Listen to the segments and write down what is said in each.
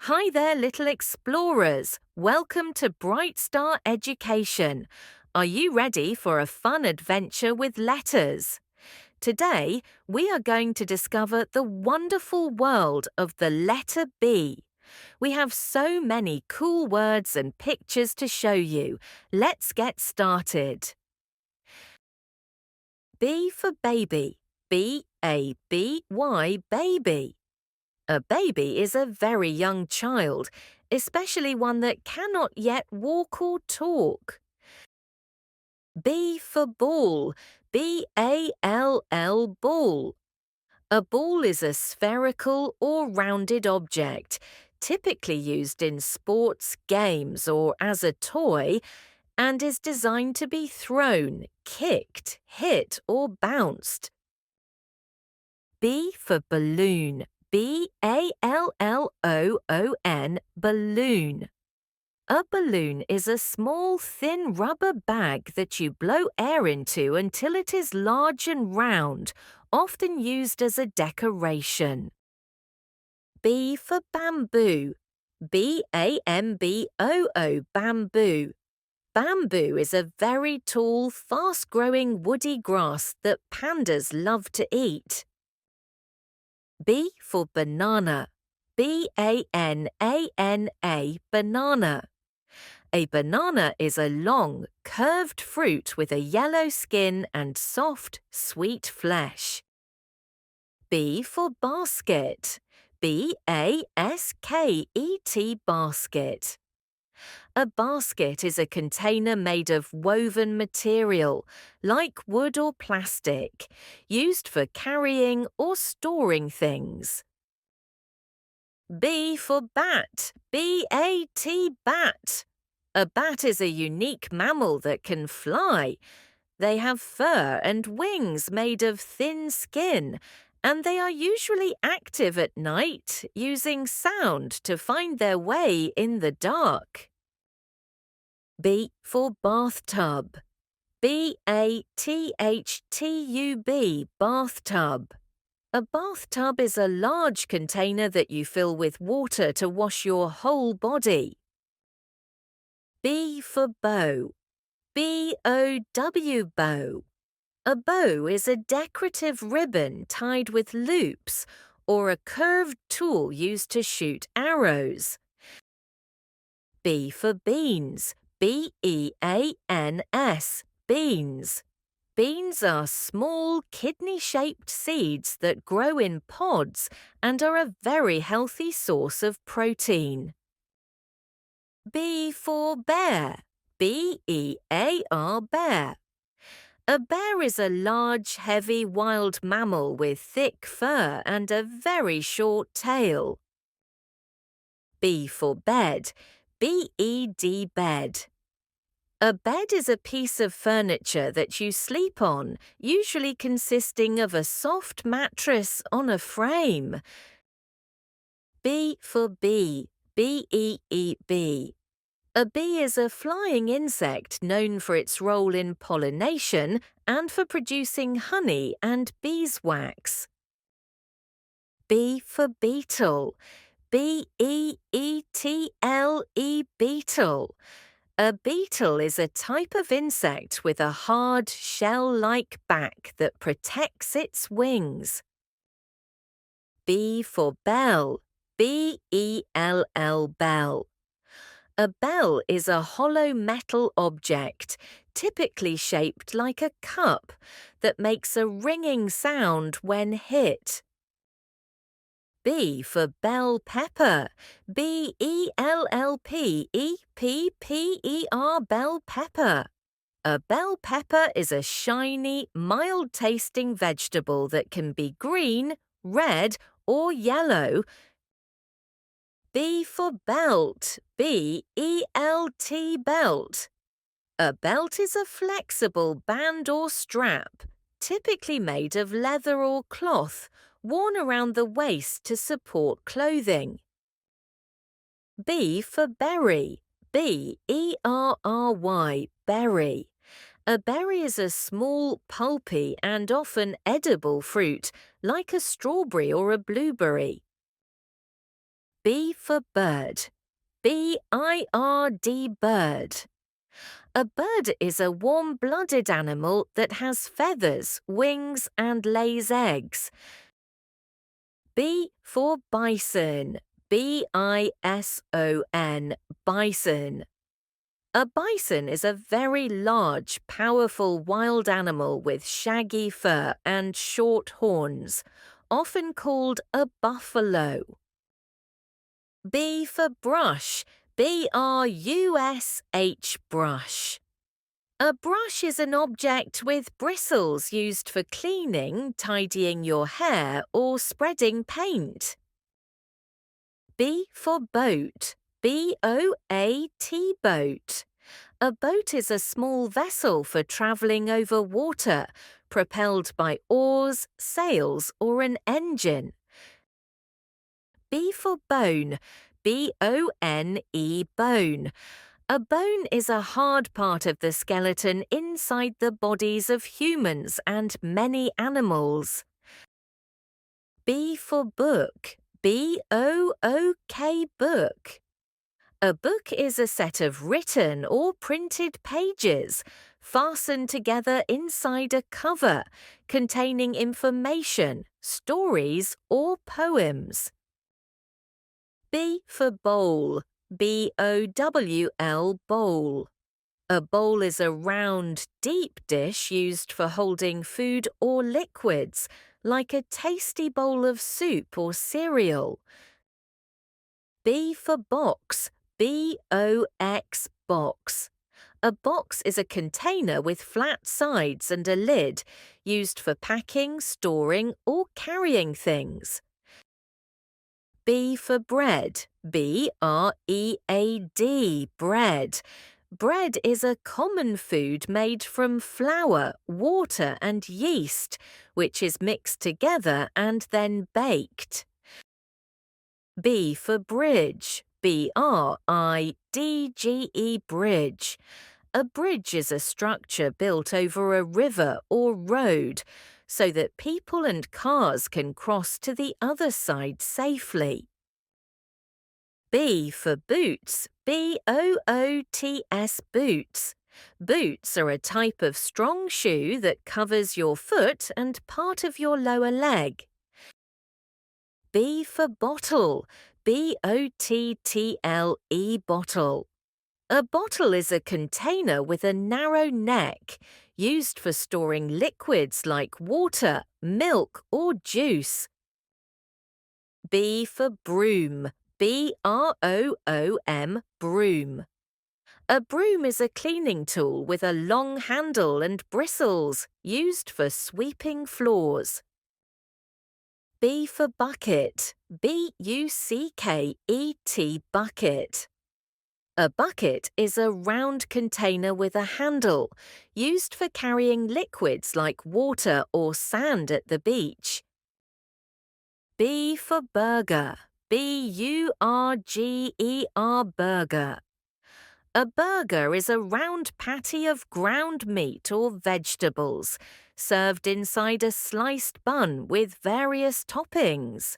Hi there, little explorers. Welcome to Bright Star Education. Are you ready for a fun adventure with letters? Today, we are going to discover the wonderful world of the letter B. We have so many cool words and pictures to show you. Let's get started. B for baby. B-A-B-Y, baby. A baby is a very young child, especially one that cannot yet walk or talk. B for ball. B-A-L-L, ball. A ball is a spherical or rounded object, typically used in sports, games, or as a toy, and is designed to be thrown, kicked, hit, or bounced. B for balloon. B-A-L-L-O-O-N, balloon. A balloon is a small, thin rubber bag that you blow air into until it is large and round, often used as a decoration. B for bamboo. B-A-M-B-O-O, bamboo. Bamboo is a very tall, fast-growing woody grass that pandas love to eat. B for banana. B-A-N-A-N-A, banana. A banana is a long, curved fruit with a yellow skin and soft, sweet flesh. B for basket. B-A-S-K-E-T, basket. A basket is a container made of woven material, like wood or plastic, used for carrying or storing things. B for bat. B-A-T, bat. A bat is a unique mammal that can fly. They have fur and wings made of thin skin, and they are usually active at night, using sound to find their way in the dark. B for bathtub. B-A-T-H-T-U-B, bathtub. A bathtub is a large container that you fill with water to wash your whole body. B for bow. B-O-W, bow. A bow is a decorative ribbon tied with loops or a curved tool used to shoot arrows. B for beans. B-E-A-N-S, beans. Beans are small, kidney-shaped seeds that grow in pods and are a very healthy source of protein. B for bear. B-E-A-R, bear. A bear is a large, heavy wild mammal with thick fur and a very short tail. B for bed. B-E-D, bed. A bed is a piece of furniture that you sleep on, usually consisting of a soft mattress on a frame. B for bee. B-E-E-B. A bee is a flying insect known for its role in pollination and for producing honey and beeswax. B for beetle. B-E-E-T-L-E, beetle. A beetle is a type of insect with a hard, shell-like back that protects its wings. B for bell. B-E-L-L, bell. A bell is a hollow metal object, typically shaped like a cup, that makes a ringing sound when hit. B for bell pepper. B-E-L-L-P-E-P-P-E-R, bell pepper. A bell pepper is a shiny, mild-tasting vegetable that can be green, red, or yellow. B for belt. B-E-L-T, belt. A belt is a flexible band or strap, typically made of leather or cloth, worn around the waist to support clothing. B for berry. B-E-R-R-Y, berry. A berry is a small, pulpy and often edible fruit, like a strawberry or a blueberry. B for bird. B-I-R-D, bird. A bird is a warm-blooded animal that has feathers, wings, and lays eggs. B for bison. B-I-S-O-N, bison. A bison is a very large, powerful wild animal with shaggy fur and short horns, often called a buffalo. B for brush. B-R-U-S-H, brush. A brush is an object with bristles used for cleaning, tidying your hair, or spreading paint. B for boat. B-O-A-T, boat. A boat is a small vessel for travelling over water, propelled by oars, sails, or an engine. B for bone. B-O-N-E, bone. A bone is a hard part of the skeleton inside the bodies of humans and many animals. B for book. B-O-O-K, book. A book is a set of written or printed pages fastened together inside a cover containing information, stories, or poems. B for bowl. B-O-W-L, bowl. A bowl is a round, deep dish used for holding food or liquids, like a tasty bowl of soup or cereal. B for box. B-O-X, box. A box is a container with flat sides and a lid, used for packing, storing, or carrying things. B for bread. B-R-E-A-D, bread. Bread is a common food made from flour, water, and yeast, which is mixed together and then baked. B for bridge. B-R-I-D-G-E, bridge. A bridge is a structure built over a river or road so that people and cars can cross to the other side safely. B for boots. B-O-O-T-S, boots. Boots are a type of strong shoe that covers your foot and part of your lower leg. B for bottle. B-O-T-T-L-E, bottle. A bottle is a container with a narrow neck, used for storing liquids like water, milk, or juice. B for broom. B-R-O-O-M, broom. A broom is a cleaning tool with a long handle and bristles, used for sweeping floors. B for bucket. B-U-C-K-E-T, bucket. A bucket is a round container with a handle, used for carrying liquids like water or sand at the beach. B for burger. B-U-R-G-E-R, burger. A burger is a round patty of ground meat or vegetables, served inside a sliced bun with various toppings.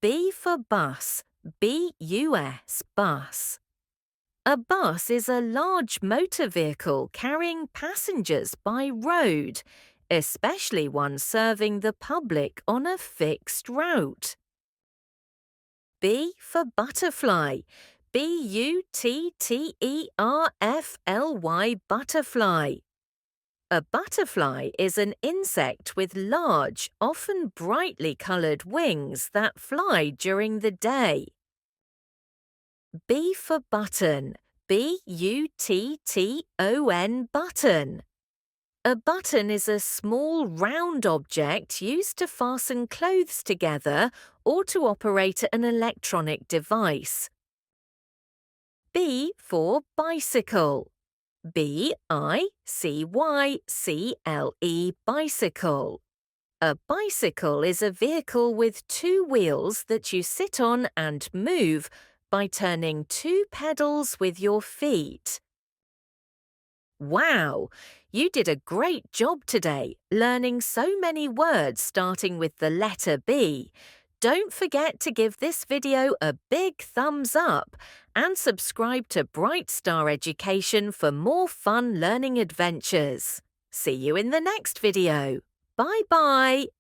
B for bus. B-U-S, bus. A bus is a large motor vehicle carrying passengers by road, especially one serving the public on a fixed route. B for butterfly. B-U-T-T-E-R-F-L-Y, butterfly. A butterfly is an insect with large, often brightly coloured wings that fly during the day. B for button. B-U-T-T-O-N, button. A button is a small round object used to fasten clothes together or to operate an electronic device. B for bicycle. B-I-C-Y-C-L-E, bicycle. A bicycle is a vehicle with two wheels that you sit on and move by turning two pedals with your feet. Wow! You did a great job today, learning so many words starting with the letter B. Don't forget to give this video a big thumbs up and subscribe to Bright Star Education for more fun learning adventures. See you in the next video. Bye-bye.